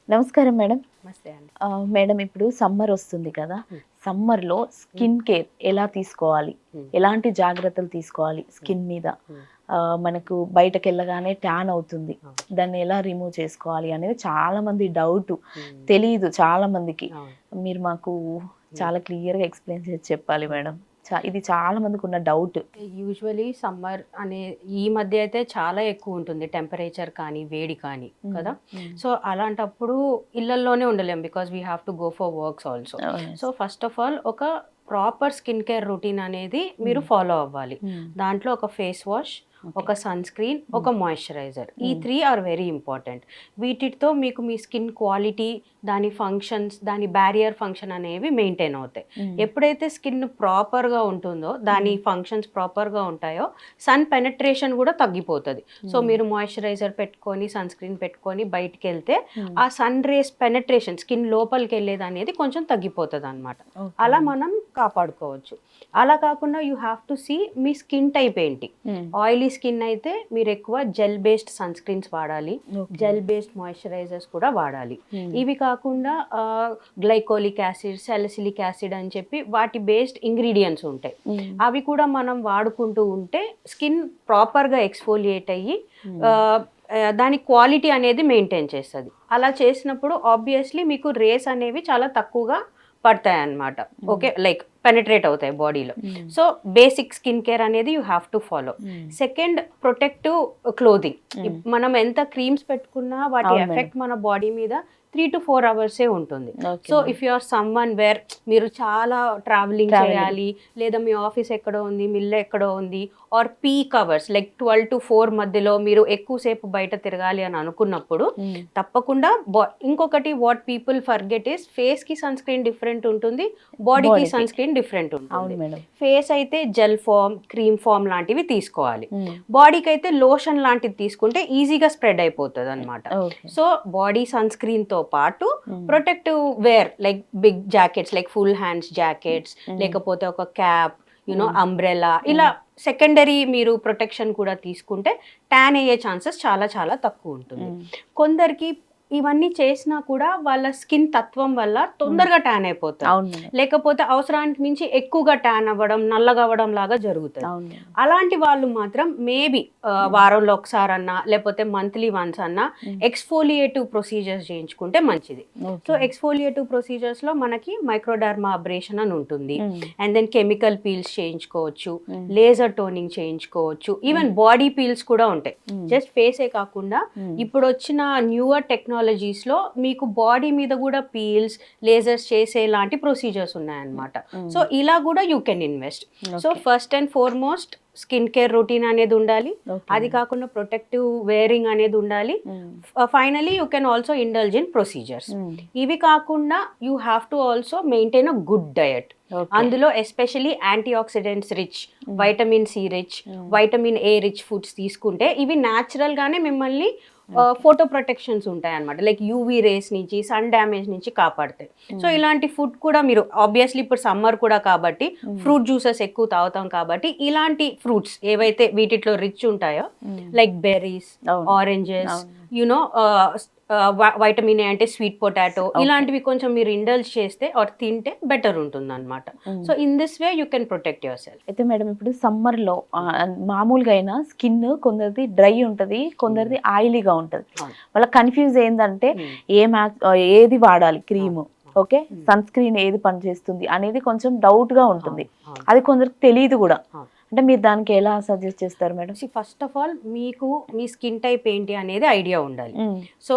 నమస్కారం మేడం. నమస్తే అండి. మేడం ఇప్పుడు సమ్మర్ వస్తుంది కదా! హ్మ్. సమ్మర్‌లో స్కిన్ కేర్ ఎలా తీసుకోవాలి? హ్మ్. ఎలాంటి జాగ్రత్తలు తీసుకోవాలి స్కిన్ మీద? హ్మ్. మనకు బయటకెళ్ళగానే ట్యాన్ అవుతుంది. అవును. దాన్ని ఎలా రిమూవ్ చేసుకోవాలి అనేది చాలామంది డౌటు. హ్మ్. తెలీదు చాలామందికి. అవును. మీరు మాకు హ్మ్. చాలా క్లియర్‌గా ఎక్స్‌ప్లెయిన్ చేసి చెప్పాలి హ్మ్. మేడం. ఇది చాలా మందికున్న డౌట్. యూజువల్లీ సమ్మర్ అనే ఈ మధ్య అయితే చాలా ఎక్కువ ఉంటుంది టెంపరేచర్ కానీ, వేడి కానీ హ్మ్. కదా! హ్మ్. సో, అలాంటప్పుడు ఇళ్లల్లోనే ఉండలేం because we have to go for works also. So, first of all ఒక ప్రాపర్ స్కిన్ కేర్ రొటీన్ అనేది మీరు ఫాలో అవ్వాలి. హ్మ్. దాంట్లో ఒక ఫేస్ వాష్, ఓకే. ఒక సన్ స్క్రీన్, ఒక మాయిశ్చరైజర్. ఈ హ్మ్. 3 ఆర్ వెరీ ఇంపార్టెంట్. వీటితో మీకు మీ స్కిన్ క్వాలిటీ, దాని ఫంక్షన్స్, దాని బ్యారియర్ ఫంక్షన్ అనేవి మెయింటైన్ అవుతాయి. హ్మ్. ఎప్పుడైతే స్కిన్ ప్రాపర్‌గా ఉంటుందో, దాని ఫంక్షన్స్ ప్రాపర్‌గా ఉంటాయో, సన్ పెనట్రేషన్ కూడా తగ్గిపోతది. సో, మీరు మాయిశ్చరైజర్ పెట్టుకొని, సన్ స్క్రీన్ పెట్టుకొని బయటికెళ్తే, ఆ సన్ రేస్ పెనట్రేషన్ స్కిన్ లోపలికెళ్ళేదనేది కొంచెం తగ్గిపోతదనమాట. ఓకే. అలా మనం కాపాడుకోవచ్చు. అలా కాకుండా యూ హ్యావ్ టు సీ మీ స్కిన్ టైప్ ఏంటి. హ్మ్. ఆయిలీ స్కిన్ అయితే మీరు ఎక్కువ జెల్ బేస్డ్ సన్ స్క్రీన్స్ వాడాలి. ఓకే. జెల్ బేస్డ్ మాయిశ్చరైజర్స్ కూడా వాడాలి. హ్మ్. ఇవి కాకుండా గ్లైకోలిక్ యాసిడ్, సాలిసిలిక్ యాసిడ్ అని చెప్పి వాటి బేస్డ్ ఇంగ్రీడియంట్స్ ఉంటాయి. హ్మ్. అవి కూడా మనం వాడుకుంటూ ఉంటే స్కిన్ ప్రాపర్‌గా ఎక్స్‌ఫోలియేట్ అయ్యి దాని క్వాలిటీ అనేది మెయింటైన్ చేస్తది. అలా చేసినప్పుడు ఆబ్వియస్లీ మీకు రేస్ అనేవి చాలా తక్కువగా పడతాయన్నమాట. ఓకే. లైక్ పెనిట్రేట్ అవుతాయి బాడీలో. సో, బేసిక్ స్కిన్ కేర్ అనేది you have to follow. Second, protective clothing. మనం ఎంత క్రీమ్స్ పెట్టుకున్నా వాటి అవును మేడం. ఎఫెక్ట్ మన బాడీ మీద 3 to 4 అవర్సే ఉంటుంది. Okay so, madam. If you are someone where మీరు చాలా ట్రావెలింగ్ ట్రావెలింగ్. చేయాలి, లేదా మీ ఆఫీస్ ఎక్కడో ఉంది, మీ ఇల్లు ఎక్కడో ఉంది, ఆర్ పీక్ అవర్స్ లైక్ 12-4 మధ్యలో మీరు ఎక్కువసేపు బయట తిరగాలి అని అనుకున్నప్పుడు తప్పకుండా ఇంకొకటి వాట్ పీపుల్ ఫర్గెట్ ఇస్ ఫేస్‌కి సన్ స్క్రీన్ డిఫరెంట్ ఉంటుంది, బాడీకి బాడీకి. సన్ స్క్రీన్ డిఫరెంట్ అవును ఉంటుంది. మేడం. ఫేస్ అయితే జెల్ ఫామ్, క్రీమ్ ఫామ్ లాంటివి తీసుకోవాలి. హ్మ్. బాడీకి అయితే లోషన్ లాంటిది తీసుకుంటే ఈజీగా స్ప్రెడ్ అయిపోతుంది అనమాట. ఓకే. సో, బాడీ సన్ స్క్రీన్‌తో పాటు protective wear like big jackets like full hands jackets, లేకపోతే ఒక క్యాప్, అంబ్రెలా, ఇలా సెకండరీ మీరు ప్రొటెక్షన్ కూడా తీసుకుంటే ట్యాన్ అయ్యే ఛాన్సెస్ చాలా చాలా తక్కువ ఉంటుంది. కొందరికి ఇవన్నీ చేసినా కూడా వాళ్ళ స్కిన్ తత్వం వల్ల తొందరగా ట్యాన్ అయిపోతారు. అవును మేడం. లేకపోతే అవసరానికి మించి ఎక్కువగా ట్యాన్ అవ్వడం, నల్లగా అవ్వడం లాగా జరుగుతుంది. అవును మేడం. అలాంటి వాళ్ళు మాత్రం మేబీ వారంలో ఒకసారన్నా లేకపోతే మంత్లీ వన్స్ అన్నా ఎక్స్ఫోలియేటివ్ ప్రొసీజర్స్ చేయించుకుంటే మంచిది. సో, ఎక్స్ఫోలియేటివ్ ప్రొసీజర్స్లో మనకి మైక్రోడర్మా అబ్రేషన్ అని ఉంటుంది. అండ్ దెన్ కెమికల్ పీల్స్ చేయించుకోవచ్చు, లేజర్ టోనింగ్ చేయించుకోవచ్చు, ఈవెన్ బాడీ పీల్స్ కూడా ఉంటాయి. జస్ట్ ఫేసే కాకుండా ఇప్పుడు వచ్చిన న్యూవర్ టెక్నాలజీస్లో మీకు బాడీ మీద కూడా పీల్స్, లేజర్స్ చేసే లాంటి ప్రొసీజర్స్ ఉన్నాయన్నమాట. సో, ఇలా కూడా you can invest. So, first and foremost skin care routine అనేది ఉండాలి. అది కాకుండా ప్రొటెక్టివ్ వేరింగ్ అనేది ఉండాలి. Finally you can also indulge in procedures. ఇవి కాకుండా you have to also maintain a good diet. అందులో especially antioxidants rich, vitamin C rich, vitamin A rich foods తీసుకుంటే ఇవి న్యాచురల్ గానే మిమ్మల్ని ఫోటో ప్రొటెక్షన్స్ ఉంటాయి అనమాట. లైక్ యూవీ రేస్ నుంచి, సన్ డ్యామేజ్ నుంచి కాపాడతాయి. సో, ఇలాంటి ఫుడ్ కూడా మీరు ఆబ్వియస్లీ ఇప్పుడు సమ్మర్ కూడా కాబట్టి ఫ్రూట్ జ్యూసెస్ ఎక్కువ తాగుతాం కాబట్టి ఇలాంటి ఫ్రూట్స్ ఏవైతే వీటిలో రిచ్ ఉంటాయో like berries, oranges, you know vitamin A అంటే స్వీట్ పొటాటో, ఇలాంటివి కొంచెం మీరు ఇండల్జ్ చేస్తే ఆర్ తింటే బెటర్ ఉంటుంది అనమాట. So, in this way you can protect your self. అయితే మేడం ఇప్పుడు సమ్మర్‌లో మామూలుగా అయినా స్కిన్ కొందరిది డ్రై ఉంటది, కొందరిది ఆయిలీగా ఉంటది. వాళ్ళ కన్‌ఫ్యూజ్ ఏందంటే ఏది వాడాలి క్రీము, ఓకే, సన్ స్క్రీన్ ఏది పనిచేస్తుంది అనేది కొంచెం డౌట్‌గా ఉంటుంది. అది కొందరికి తెలీదు కూడా. అంటే మీరు దానికి ఎలా సజెస్ట్ చేస్తారు మేడం? ఫస్ట్ ఆఫ్ ఆల్ మీకు మీ స్కిన్ టైప్ ఏంటి అనేది ఐడియా ఉండాలి. సో,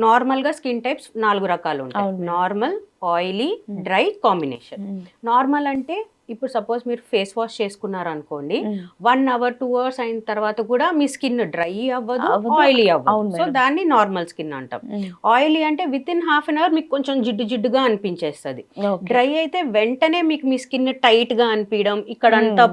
నార్మల్గా స్కిన్ టైప్స్ 4 రకాలు ఉంటాయి. Normal, oily, dry, combination. Normal అంటే ఇప్పుడు సపోజ్ మీరు ఫేస్ వాష్ చేసుకున్నారు అనుకోండి, 1 hour 2 hours అయిన తర్వాత కూడా మీ స్కిన్ డ్రై అవ్వదు, ఆయిలీ అవ్వదు. సో, దాన్ని నార్మల్ స్కిన్ అంటాం. ఆయిలీ అంటే within half an hour మీకు కొంచెం జిడ్డు జిడ్డుగా అనిపించేస్తుంది. డ్రై అయితే వెంటనే మీకు మీ స్కిన్ టైట్ గా అనిపించడం, ఇక్కడంతా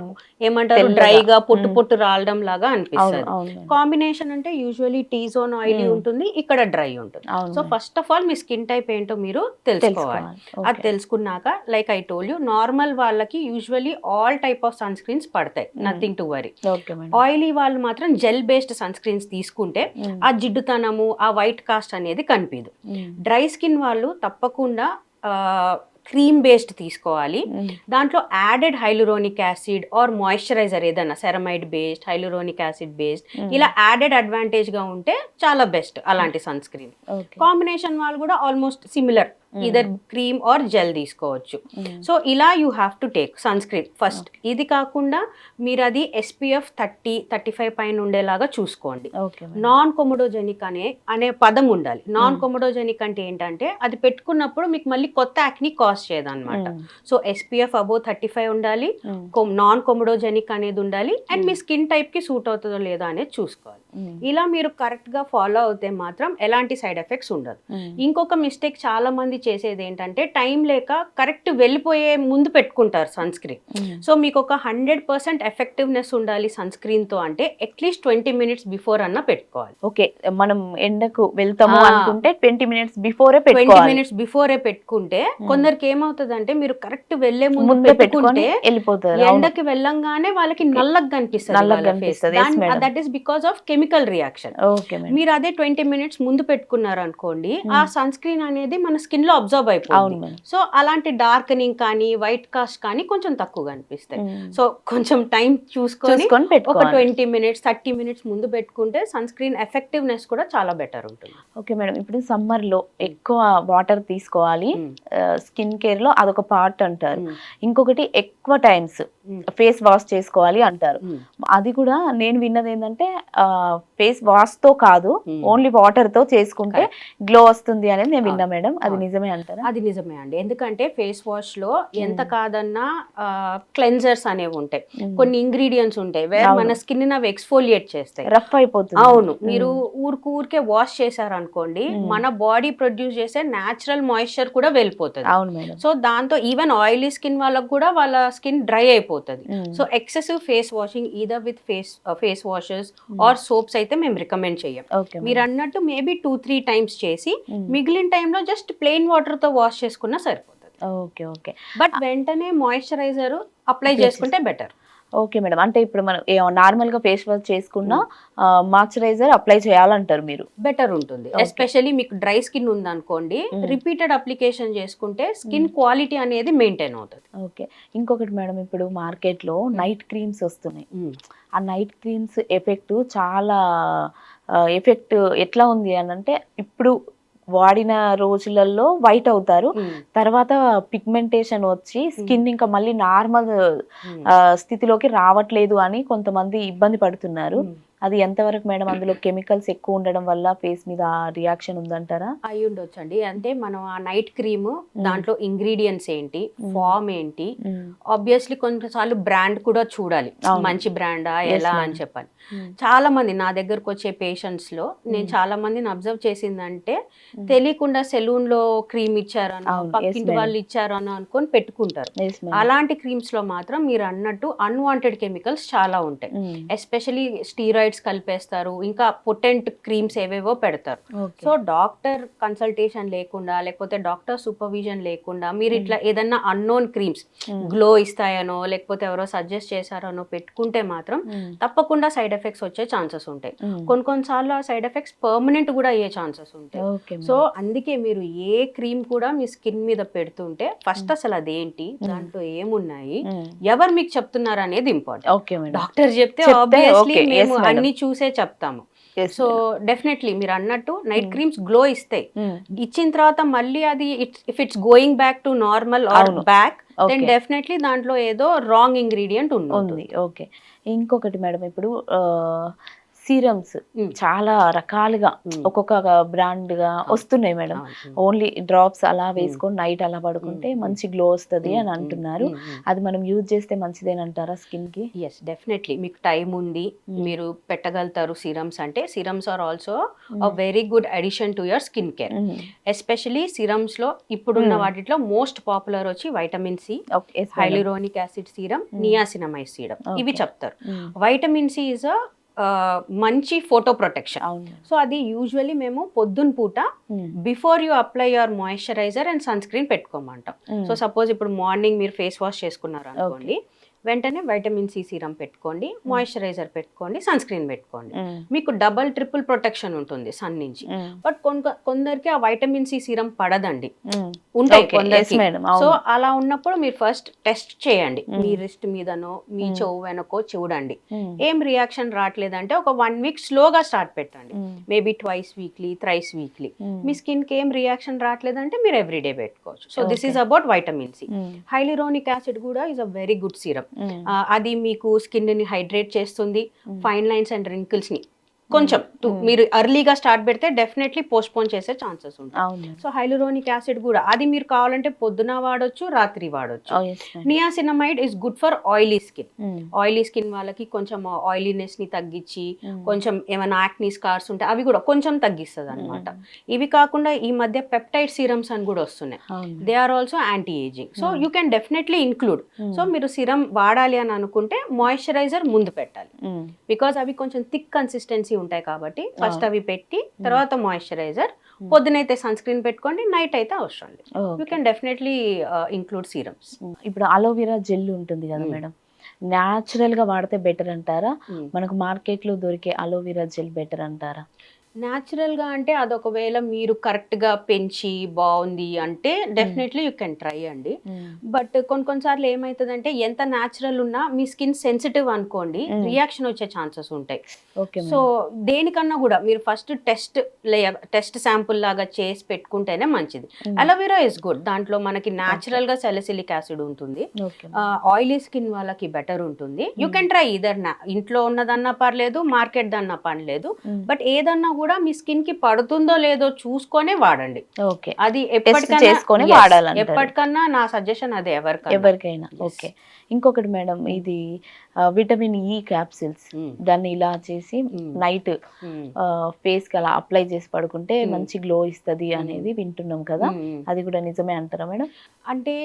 ఏమంటారు డ్రైగా పొట్టు పొట్టు రాలడం లాగా అనిపిస్తుంది. కాంబినేషన్ అంటే యూజువల్లీ టీ జోన్ ఆయిలీ ఉంటుంది, ఇక్కడ డ్రై ఉంటుంది. సో, ఫస్ట్ ఆఫ్ ఆల్ మీ స్కిన్ టైప్ ఏంటో మీరు తెలుసుకోవాలి. అది తెలుసుకున్నాక like I told you, normal వాళ్ళకి usually all type of sunscreens పడతాయి, nothing to worry. Okay madam. Oily వాళ్ళు మాత్రం జెల్ బేస్డ్ సన్ స్క్రీన్స్ తీసుకుంటే ఆ జిడ్డుతనము, ఆ వైట్ కాస్ట్ అనేది కనిపించదు. డ్రై స్కిన్ వాళ్ళు తప్పకుండా క్రీమ్ బేస్డ్ తీసుకోవాలి. దాంట్లో added hyaluronic acid or moisturiser ఏదైనా ceramide based, hyaluronic acid based ఇలా యాడెడ్ అడ్వాంటేజ్ గా ఉంటే చాలా బెస్ట్ అలాంటి సన్ స్క్రీన్. కాంబినేషన్ వాళ్ళు కూడా almost similar, either cream or gel తీసుకోవచ్చు. సో ఇలా you have to take sunscreen first. ఇది కాకుండా మీరు అది SPF 30-35 పైన ఉండేలాగా చూసుకోండి. నాన్ కొమోడోజెనిక్ అనే పదం ఉండాలి. నాన్ కొమోడోజెనిక్ అంటే ఏంటంటే అది పెట్టుకున్నప్పుడు మీకు మళ్ళీ కొత్త యాక్ని కాజ్ చేయదు అనమాట. సో SPF అబోవ్ 35 ఉండాలి, నాన్ కొమోడోజెనిక్ అనేది ఉండాలి, అండ్ మీ స్కిన్ టైప్ కి సూట్ అవుతుందో లేదో అనేది చూసుకోవాలి. ఇలా మీరు కరెక్ట్ గా ఫాలో అవుతే మాత్రం ఎలాంటి సైడ్ ఎఫెక్ట్స్ ఉండదు. ఇంకొక మిస్టేక్ చాలా మంది చేసేది ఏంటంటే టైం లేక కరెక్ట్ వెళ్ళిపోయే ముందు పెట్టుకుంటారు సన్ స్క్రీన్. సో మీకు ఒక 100% ఎఫెక్టివ్నెస్ ఉండాలి సన్ స్క్రీన్ తో అంటే అట్లీస్ట్ 20 minutes బిఫోర్ అన్న పెట్టుకోవాలి. ఓకే, మనం ఎండకు వెళ్తాము అనుకుంటే 20 minutes బిఫోరే 20 minutes బిఫోరే పెట్టుకుంటే కొందరికి ఏమవుతుందంటే మీరు కరెక్ట్ వెళ్లే ముందు పెట్టుకుంటే వెళ్ళిపోతారు. ఎండకి వెళ్ళంగానే వాళ్ళకి నల్లగా కనిపిస్తుంది. That is because of chemical reaction. మీరు అదే 20 minutes ముందు పెట్టుకున్నారు అనుకోండి, ఆ సన్ స్క్రీన్ అనేది మన స్కిన్ లో అబ్జర్వ్ అయిపోతుంది. సో అలాంటి డార్కనింగ్ కానీ వైట్ కాస్ట్ కానీ కొంచెం తక్కువగా అనిపిస్తాయి. సో కొంచెం టైం చూసుకొని ఒక 20 minutes 30 minutes ముందు పెట్టుకుంటే సన్ స్క్రీన్ ఎఫెక్టివ్నెస్ కూడా చాలా బెటర్ ఉంటుంది. ఓకే మేడం, ఇప్పుడు సమ్మర్ లో ఎక్కువ వాటర్ తీసుకోవాలి, స్కిన్ కేర్ లో అదొక పార్ట్ అంటారు. ఇంకొకటి ఎక్కువ టైమ్స్ ఫేస్ వాష్ చేసుకోవాలి అంటారు. అది కూడా నేను విన్నది ఏంటంటే ఫేస్ వాష్ తో కాదు, ఓన్లీ వాటర్ తో చేసుకుంటే గ్లో వస్తుంది అనేది నేను విన్నా మేడం. అది నిజమే అంటారా? అది నిజమే అండి. ఎందుకంటే ఫేస్ వాష్ లో ఎంత కాదన్నా క్లెన్జర్స్ అనేవి ఉంటాయి, కొన్ని ఇంగ్రీడియంట్స్ ఉంటాయి మన స్కిన్ అవి ఎక్స్ఫోలియేట్ చేస్తాయి, రఫ్ అయిపోతుంది. అవును, మీరు ఊరికే వాష్ చేశారు అనుకోండి, మన బాడీ ప్రొడ్యూస్ చేసే న్యాచురల్ మాయిశ్చర్ కూడా వెళ్ళిపోతుంది. అవును మేడం. సో దాంతో ఈవెన్ ఆయిలీ స్కిన్ వాళ్ళకు కూడా వాళ్ళ స్కిన్ డ్రై అయిపోతుంది. So excessive face washing either with face washes or soaps అయితే మేము రికమెండ్ చేయం. మీరు అన్నట్టు మేబీ 2-3 times చేసి మిగిలిన టైంలో జస్ట్ ప్లెయిన్ వాటర్ తో వాష్ చేసుకున్నా సరిపోతుంది. ఓకే ఓకే, బట్ వెంటనే మాయిశ్చరైజర్ అప్లై చేసుకుంటే బెటర్. ఓకే మేడం, అంటే ఇప్పుడు మనం నార్మల్ గా ఫేస్ వాష్ చేసుకున్నా మాయిశ్చరైజర్ అప్లై చేయాలంటారు మీరు? బెటర్ ఉంటుంది. ఎస్పెషల్లీ మీకు డ్రై స్కిన్ ఉందనుకోండి, రిపీటెడ్ అప్లికేషన్ చేసుకుంటే స్కిన్ క్వాలిటీ అనేది మెయింటైన్ అవుతుంది. ఓకే, ఇంకొకటి మేడం, ఇప్పుడు మార్కెట్ లో నైట్ క్రీమ్స్ వస్తున్నాయి. ఆ నైట్ క్రీమ్స్ ఎఫెక్ట్ చాలా ఎఫెక్ట్ ఎట్లా ఉంది అని అంటే, ఇప్పుడు వాడిన రోజులలో వైట్ అవుతారు, తర్వాత పిగ్మెంటేషన్ వచ్చి స్కిన్ ఇంకా మళ్ళీ నార్మల్ స్థితిలోకి రావట్లేదు అని కొంతమంది ఇబ్బంది పడుతున్నారు. అది ఎంతవరకు మేడం? అందులో కెమికల్స్ ఎక్కువ ఉండడం వల్ల ఫేస్ మీద రియాక్షన్ ఉందంటారా? అయి ఉండొచ్చు అండి. అంటే మనం ఆ నైట్ క్రీమ్ దాంట్లో ఇంగ్రీడియంట్స్ ఏంటి, ఫామ్ ఏంటి, ఆబ్వియస్లీ కొన్నిసార్లు బ్రాండ్ కూడా చూడాలి, మంచి బ్రాండా ఎలా అని చెప్పాలి. చాలా మంది నా దగ్గరకు వచ్చే పేషెంట్స్ లో నేను చాలా మందిని అబ్జర్వ్ చేసిందంటే తెలియకుండా సెలూన్ లో క్రీమ్ ఇచ్చారనో, పక్కింటి వాళ్ళు ఇచ్చారనో అనుకొని పెట్టుకుంటారు. అలాంటి క్రీమ్స్ లో మాత్రం మీరు అన్నట్టు అన్వాంటెడ్ కెమికల్స్ చాలా ఉంటాయి. ఎస్పెషలీ స్టీరాయిడ్స్ కలిపేస్తారు, ఇంకా పొటెంట్ క్రీమ్స్ ఏవేవో పెడతారు. సో డాక్టర్ కన్సల్టేషన్ లేకుండా, లేకపోతే డాక్టర్ సూపర్విజన్ లేకుండా మీరు ఇట్లా ఏదన్నా అన్నోన్ క్రీమ్స్ గ్లో ఇస్తాయనో, లేకపోతే ఎవరో సజెస్ట్ చేశారనో పెట్టుకుంటే మాత్రం తప్పకుండా సైడ్ ఎఫెక్ట్స్ వచ్చే ఛాన్సెస్ ఉంటాయి. కొన్నిసార్లు ఆ సైడ్ ఎఫెక్ట్స్ పర్మనెంట్ కూడా అయ్యే ఛాన్సెస్ ఉంటాయి. సో అందుకే మీరు ఏ క్రీమ్ కూడా మీ స్కిన్ మీద పెడుతుంటే ఫస్ట్ అసలు అదేంటి, దాంట్లో ఏమున్నాయి, ఎవరు మీకు చెప్తున్నారు అనేది ఇంపార్టెంట్. డాక్టర్ చెప్తే ఆబ్వియస్లీ మేము అన్ని చూసే చెప్తాము. సో డెఫినెట్లీ మీరు అన్నట్టు నైట్ క్రీమ్స్ గ్లో ఇస్తాయి. ఇచ్చిన తర్వాత మళ్ళీ అది if it's going back to normal or back, then definitely దాంట్లో ఏదో రాంగ్ ఇంగ్రీడియంట్ ఉంది. ఓకే, ఇంకొకటి మేడం, ఇప్పుడు సీరమ్స్ చాలా రకాలుగా ఒక్కొక్క బ్రాండ్ గా వస్తున్నాయి మేడం. ఓన్లీ డ్రాప్స్ అలా వేసుకొని నైట్ అలా పడుకుంటే మంచి గ్లో వస్తుంది అని అంటున్నారు. అది మనం యూజ్ చేస్తే మంచిదేనంటారా స్కిన్ కి? Yes, definitely. మీకు టైం ఉంది, మీరు పెట్టగలుగుతారు సిరమ్స్ అంటే. Serums are also a very good addition to your skin care. Especially serums లో ఇప్పుడున్న వాటిలో మోస్ట్ పాపులర్ వచ్చి vitamin C, hyaluronic acid serum, niacinamide serum, ఇవి చెప్తారు. వైటమిన్ సి ఇస్ అ మంచి ఫోటో ప్రొటెక్షన్. అవును. సో అది యూజువల్లీ మేము పొద్దున పూట before you apply your moisturiser and sunscreen పెట్టుకోమంటాం. సో సపోజ్ ఇప్పుడు మార్నింగ్ మీరు ఫేస్ వాష్ చేసుకున్నారు అనుకోండి, వెంటనే వైటమిన్ సి సీరం పెట్టుకోండి, మాయిశ్చరైజర్ పెట్టుకోండి, సన్ స్క్రీన్ పెట్టుకోండి. మీకు డబల్ ట్రిపుల్ ప్రొటెక్షన్ ఉంటుంది సన్ నుంచి. బట్ కొందరికి ఆ వైటమిన్ సి సీరం పడదండి, ఉంటాయి కొందరికి. సో అలా ఉన్నప్పుడు మీరు ఫస్ట్ టెస్ట్ చేయండి, మీ రిస్ట్ మీదనో మీ చెవు వెనకో చూడండి. ఏం రియాక్షన్ రావట్లేదంటే ఒక 1 వీక్ స్లోగా స్టార్ట్ పెట్టండి, maybe twice weekly, thrice weekly. మీ స్కిన్ కి ఏం రియాక్షన్ రావట్లేదంటే మీరు ఎవ్రీడే పెట్టుకోవచ్చు. So this is about vitamin C. Hyaluronic acid కూడా is a very good serum. అది మీకు స్కిన్ ని హైడ్రేట్ చేస్తుంది, ఫైన్ లైన్స్ అండ్ రింకిల్స్ ని కొంచెం మీరు ఎర్లీగా స్టార్ట్ పెడితే డెఫినెట్లీ పోస్ట్ పోన్ చేసే ఛాన్సెస్ ఉంటాయి. సో హైలూరోనిక్ యాసిడ్ కూడా అది మీరు కావాలంటే పొద్దున వాడొచ్చు, రాత్రి వాడొచ్చు. Niacinamide is good for oily skin. Oily skin వాళ్ళకి కొంచెం ఆయిలీనెస్ ని తగ్గించి, కొంచెం ఏమైనా యాక్నీ స్కార్స్ ఉంటే అవి కూడా కొంచెం తగ్గిస్తుంది అనమాట. ఇవి కాకుండా ఈ మధ్య పెప్టైడ్ సీరమ్స్ అని కూడా వస్తున్నాయి. They are also anti ageing. So you can definitely include. So మీరు సిరం వాడాలి అని అనుకుంటే మాయిశ్చరైజర్ ముందు పెట్టాలి, బికాస్ అవి కొంచెం థిక్ కన్సిస్టెన్సీ ఉంటాయి కాబట్టి ఫస్ట్ అవి పెట్టి తర్వాత మాయిశ్చరైజర్, పొద్దునైతే సన్ స్క్రీన్ పెట్టుకోండి, నైట్ అయితే అవసరం లేదు. You can definitely include serums. ఇప్పుడు అలోవెరా జెల్ ఉంటుంది కదా మేడం, న్యాచురల్ గా వాడితే బెటర్ అంటారా, మనకు మార్కెట్ లో దొరికే అలోవెరా జెల్ బెటర్ అంటారా? న్యాచురల్గా అంటే అదొకవేళ మీరు కరెక్ట్గా పెంచి బాగుంది అంటే డెఫినెట్లీ యూ కెన్ ట్రై అండి. బట్ కొన్నిసార్లు ఏమవుతుందంటే ఎంత న్యాచురల్ ఉన్నా మీ స్కిన్ సెన్సిటివ్ అనుకోండి, రియాక్షన్ వచ్చే ఛాన్సెస్ ఉంటాయి. సో దేనికన్నా కూడా మీరు ఫస్ట్ టెస్ట్ శాంపుల్ లాగా చేసి పెట్టుకుంటేనే మంచిది. అలోవెరా ఇస్ గుడ్, దాంట్లో మనకి న్యాచురల్ గా సాలిసిలిక్ యాసిడ్ ఉంటుంది. ఆయిలీ స్కిన్ వాళ్ళకి బెటర్ ఉంటుంది. యూ కెన్ ట్రై ఇదర్, ఇంట్లో ఉన్నదన్నా పర్లేదు, మార్కెట్ దన్నా పర్లేదు, బట్ ఏదన్నా కూడా మీ స్కిన్ కి పడుతుందో లేదో చూసుకొనే వాడండి. అది ఎప్పటికన్నా నా సజెషన్ అదే ఎవరికైనా. ఓకే. ఇంకొకటి మేడం, ఇది విటమిన్ ఈ క్యాప్సిల్స్, దాన్ని ఇలా చేసి నైట్ ఫేస్ కి అలా అప్లై చేసి పడుకుంటే మంచి గ్లో ఇస్తుంది అనేది వింటున్నాం కదా, అది కూడా నిజమే అంటారా మేడం? అంటే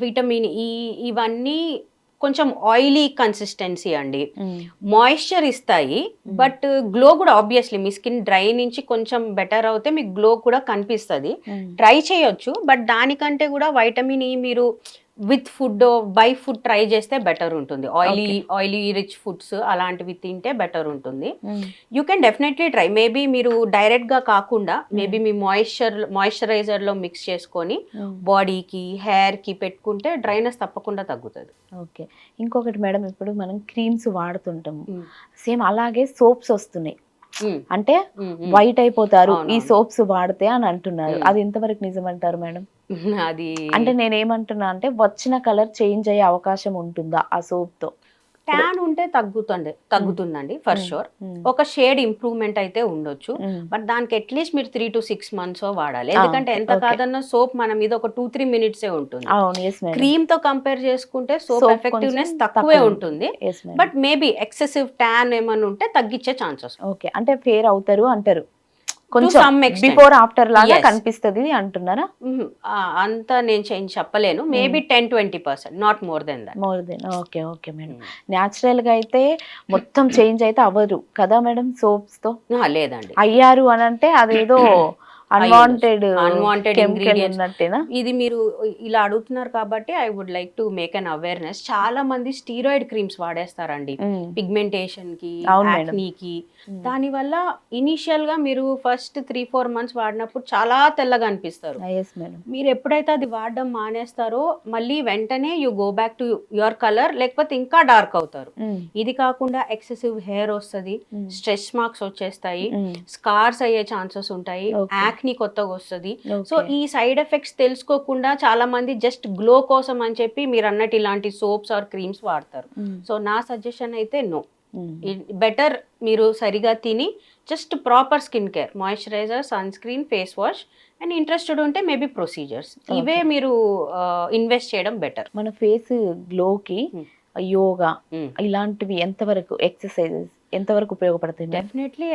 విటమిన్ ఈ ఇవన్నీ కొంచెం ఆయిలీ కన్సిస్టెన్సీ అండి, మాయిశ్చర్ ఇస్తాయి, బట్ గ్లో కూడా ఆబ్వియస్లీ మీ స్కిన్ డ్రై నుంచి కొంచెం బెటర్ అవుతే మీకు గ్లో కూడా కనిపిస్తుంది. ట్రై చేయొచ్చు, బట్ దానికంటే కూడా వైటమిన్ ఈ మీరు with food by food try చేస్తే బెటర్ ఉంటుంది. ఆయిలీ రిచ్ ఫుడ్స్ అలాంటివి తింటే బెటర్ ఉంటుంది. You can definitely try. Maybe మీరు డైరెక్ట్ గా కాకుండా మేబీ మీ మాయిశ్చరైజర్ లో మిక్స్ చేసుకొని బాడీకి హెయిర్ కి పెట్టుకుంటే డ్రైనెస్ తప్పకుండా తగ్గుతుంది. ఓకే. ఇంకొకటి మేడం, ఇప్పుడు మనం క్రీమ్స్ వాడుతుంటాము, సేమ్ అలాగే సోప్స్ వస్తున్నాయి, అంటే వైట్ అయిపోతారు ఈ సోప్స్ వాడితే అని అంటున్నారు, అది ఎంతవరకు నిజమంటారు మేడం? అది అంటే నేనేమంటున్నా అంటే వచ్చిన కలర్ చేంజ్ అయ్యే అవకాశం ఉంటుందా ఆ సోప్ తో? ట్యాన్ ఉంటే తగ్గుతుందండి ఫర్ షూర్. ఒక షేడ్ ఇంప్రూవ్మెంట్ అయితే ఉండొచ్చు, బట్ దానికి అట్లీస్ట్ మీరు 3 to 6 months వాడాలి. ఎందుకంటే ఎంత కాదన్నా సోప్ మన మీద ఒక 2-3 minutes ఉంటుంది. క్రీమ్ తో కంపేర్ చేసుకుంటే సోప్ ఎఫెక్టివ్నెస్ తక్కువే ఉంటుంది, బట్ మేబీ ఎక్సెసివ్ ట్యాన్ ఏమన్నా ఉంటే తగ్గించే ఛాన్సెస్. ఓకే, అంటే ఫేర్ అవుతారు అంటారు, కొంచెం బిఫోర్ ఆఫ్టర్ లాగా కనిపిస్తుంది అంటున్నారా? అంత నేను చెప్పలేను, maybe 10-20%, not more than that. Okay okay madam. Natural గా అయితే మొత్తం చేంజ్ అయితే అవ్వరు కదా మేడం సోప్స్ తో? లేదండి, అయ్యారు అని అంటే అదేదో అన్వాంటెడ్ ఇంగ్రీడియంట్స్. ఇది మీరు ఇలా అడుగుతున్నారు కాబట్టి I would like to make an awareness. చాలా మంది స్టీరాయిడ్ క్రీమ్స్ వాడేస్తారండి పిగ్మెంటేషన్ కి, యాక్నీకి. దాని వల్ల ఇనిషియల్ గా మీరు ఫస్ట్ 3-4 months వాడినప్పుడు చాలా తెల్లగా అనిపిస్తారు. మీరు ఎప్పుడైతే అది వాడడం మానేస్తారో మళ్ళీ వెంటనే you go back to your colour, లేకపోతే ఇంకా డార్క్ అవుతారు. ఇది కాకుండా ఎక్సెసివ్ హెయిర్ వస్తుంది, స్ట్రెస్ మార్క్స్ వచ్చేస్తాయి, స్కార్స్ అయ్యే ఛాన్సెస్ ఉంటాయి, యాక్నీ కొత్తగా వస్తుంది. సో ఈ సైడ్ ఎఫెక్ట్స్ తెలుసుకోకుండా చాలా మంది జస్ట్ గ్లో కోసం అని చెప్పి మీరు అన్నట్టు ఇలాంటి సోప్స్ ఆర్ క్రీమ్స్ వాడతారు. సో నా సజెషన్ అయితే నో, బెటర్ మీరు సరిగా తిని just proper skin care, moisturiser, sunscreen, face wash, and interested ఉంటే మేబీ ప్రొసీజర్స్, ఇవే మీరు ఇన్వెస్ట్ చేయడం బెటర్. మన ఫేస్ గ్లోకి యోగా ఇలాంటివి ఎంతవరకు, ఎక్సర్సైజెస్ ఎంతవరకు ఉపయోగపడతాయి? డెఫినెట్లీ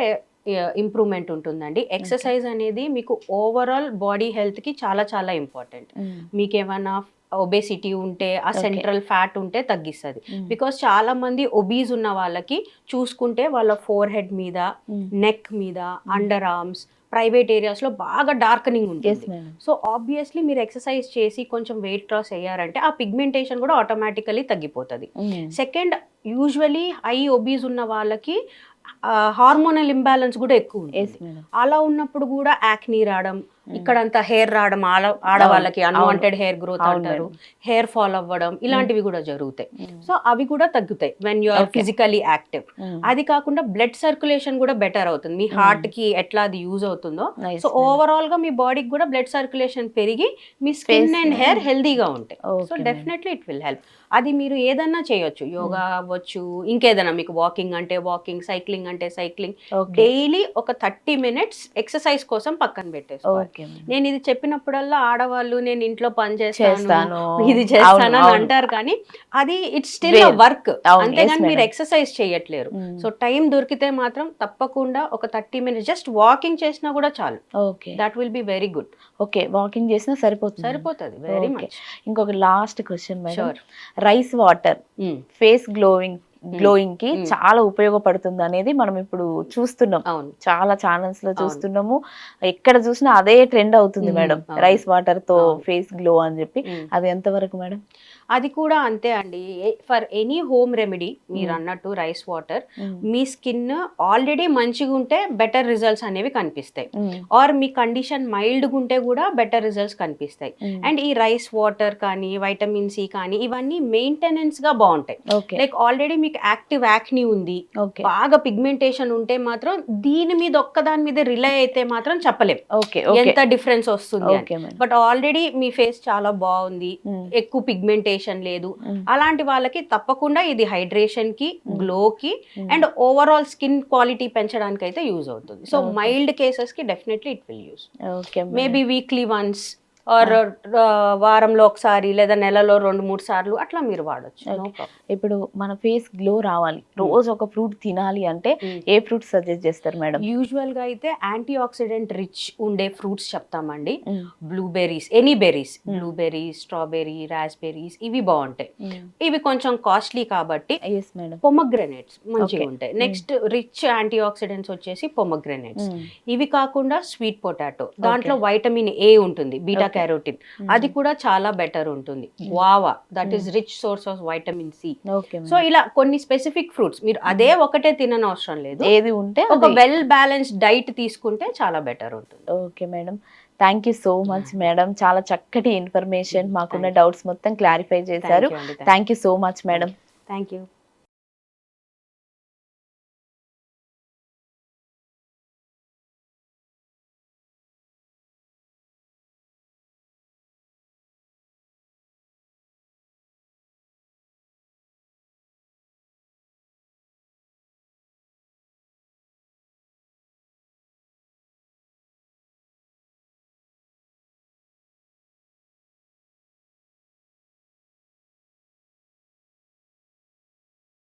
ఇంప్రూవ్మెంట్ ఉంటుందండి. ఎక్సర్సైజ్ అనేది మీకు ఓవరాల్ బాడీ హెల్త్ కి చాలా చాలా ఇంపార్టెంట్. మీకు ఏమైనా ఒబేసిటీ ఉంటే ఆ Okay. సెంట్రల్ ఫ్యాట్ ఉంటే తగ్గిస్తుంది. Mm. బికాస్ చాలా మంది ఒబీస్ ఉన్న వాళ్ళకి చూసుకుంటే వాళ్ళ ఫోర్ హెడ్ మీద, Mm. నెక్ మీద, అండర్ ఆర్మ్స్, ప్రైవేట్ ఏరియాస్ లో బాగా డార్కనింగ్ Yes, ఉంటుంది. madam. సో ఆబ్వియస్లీ మీరు ఎక్సర్సైజ్ చేసి కొంచెం వెయిట్ లాస్ అయ్యారంటే ఆ పిగ్మెంటేషన్ కూడా ఆటోమేటికలీ తగ్గిపోతుంది. Mm. Second, usually high obese ఉన్న వాళ్ళకి హార్మోనల్ ఇంబ్యాలెన్స్ కూడా ఎక్కువ Yes, ఉంటుంది. madam. అలా ఉన్నప్పుడు కూడా యాక్నీ రావడం, ఇక్కడంతా హెయిర్ రావడం, ఆడవాళ్ళకి అవును. అన్వాంటెడ్ హెయిర్ గ్రోత్ అవును, అంటారు, madam. హెయిర్ ఫాల్ అవ్వడం, ఇలాంటివి కూడా జరుగుతాయి. Mm. సో అవి కూడా తగ్గుతాయి when you are Okay. Physically active. Mm. అది కాకుండా బ్లడ్ సర్క్యులేషన్ కూడా బెటర్ అవుతుంది, మీ హార్ట్ కి ఎట్లా అది యూజ్ అవుతుందో. Nice, so madam. ఓవరాల్ గా మీ బాడీకి కూడా బ్లడ్ సర్క్యులేషన్ పెరిగి మీ స్కిన్ Face, అండ్ హెయిర్ హెల్దీగా ఉంటాయి. So Okay, madam. Definitely it will help. అది మీరు ఏదన్నా చేయొచ్చు, యోగా అవ్వచ్చు, ఇంకేదైనా మీకు వాకింగ్ అంటే వాకింగ్, సైక్లింగ్ అంటే సైక్లింగ్. Okay. డైలీ ఒక 30 minutes ఎక్సర్సైజ్ కోసం పక్కన పెట్టేసుకోవాలి. Okay, madam. నేను ఇది చెప్పినప్పుడల్లా ఆడవాళ్ళు నేను ఇంట్లో పని చేస్తాను. చేస్తాను, ఇది చేస్తాను అని అవును. అంటారు, కానీ అది ఇట్స్ స్టిల్ Well, వర్క్, అవును, అంతేగాని yes, మీరు madam. ఎక్సర్సైజ్ చేయట్లేరు. Mm. సో టైం దొరికితే మాత్రం తప్పకుండా ఒక 30 minutes జస్ట్ వాకింగ్ చేసినా కూడా చాలు. Okay. That will be very good. Okay, walking చేసినా సరిపోతుంది. సరిపోతుంది, వెరీ Okay. మచ్. ఇంకొక last question madam, sure. Rice water face glowing కి చాలా ఉపయోగపడుతుంది అనేది మనం ఇప్పుడు చూస్తున్నాం, అవును, చాలా ఛానల్స్ లో చూస్తున్నాము, ఎక్కడ చూసినా అదే ట్రెండ్ అవుతుంది మేడం, అవును. రైస్ వాటర్ తో అవును. ఫేస్ గ్లో అని చెప్పి. Mm. అది ఎంతవరకు మేడం? అది కూడా అంతే అండి. ఫర్ ఎనీ హోమ్ రెమెడీ మీరు అన్నట్టు రైస్ వాటర్, మీ స్కిన్ ఆల్రెడీ మంచిగా ఉంటే బెటర్ రిజల్ట్స్ అనేవి కనిపిస్తాయి, ఆర్ మీ కండిషన్ మైల్డ్గా ఉంటే కూడా బెటర్ రిజల్ట్స్ కనిపిస్తాయి. అండ్ ఈ రైస్ వాటర్ కానీ వైటమిన్ సి కానీ ఇవన్నీ మెయింటెనెన్స్ గా బాగుంటాయి. ఓకే. లైక్ ఆల్రెడీ మీకు యాక్టివ్ యాక్నీ ఉంది, ఓకే. బాగా పిగ్మెంటేషన్ ఉంటే మాత్రం దీని మీద ఒక్కదాని మీద రిలై అయితే మాత్రం చెప్పలేం ఓకే. ఎంత డిఫరెన్స్ వస్తుంది అని. Okay madam. But already me face చాలా బాగుంది, ఎక్కువ పిగ్మెంటేషన్ లేదు, అలాంటి వాళ్ళకి తప్పకుండా ఇది హైడ్రేషన్ కి, గ్లో కి, అండ్ ఓవరాల్ స్కిన్ క్వాలిటీ పెంచడానికి అయితే యూజ్ అవుతుంది. సో మైల్డ్ కేసెస్ కి definitely it will use. Okay. Maybe weekly once or వారంలో ఒకసారి లేదా నెలలో 2-3 సార్లు అట్లా మీరు వాడచ్చు. ఇప్పుడు మన ఫేస్ గ్లో రావాలి, రోజు ఒక ఫ్రూట్ తినాలి అంటే ఏ ఫ్రూట్ సజెస్ట్ చేస్తారు మేడం? యూజువల్ గా అయితే యాంటీ ఆక్సిడెంట్ రిచ్ ఉండే ఫ్రూట్స్ చెప్తామండి. Blueberries, any berries, blueberries, strawberry, raspberries, ఇవి బాగుంటాయి. ఇవి కొంచెం కాస్ట్లీ కాబట్టి ఎస్ మేడం. పొమగ్రెనేట్స్ మంచిగా Okay. ఉంటాయి. నెక్స్ట్ రిచ్ యాంటీ ఆక్సిడెంట్స్ వచ్చేసి పొమగ్రెనేట్స్. ఇవి కాకుండా స్వీట్ పొటాటో, దాంట్లో వైటమిన్ ఏ ఉంటుంది, బీటా క్యారోటిన్, అది కూడా చాలా బెటర్ ఉంటుంది. వావా, that is rich source of vitamin C. Okay. So ఇలా కొన్ని స్పెసిఫిక్ ఫ్రూట్స్, మీరు అదే ఒకటే తినని అవసరం లేదు, ఏది ఉంటే ఒక వెల్ బ్యాలెన్స్డ్ డైట్ తీసుకుంటే చాలా బెటర్ ఉంటుంది. Okay madam, thank you so much madam, చాలా చక్కటి ఇన్ఫర్మేషన్, మాకున్న డౌట్స్ మొత్తం క్లారిఫై చేశారు. Thank you so much madam. Thank you.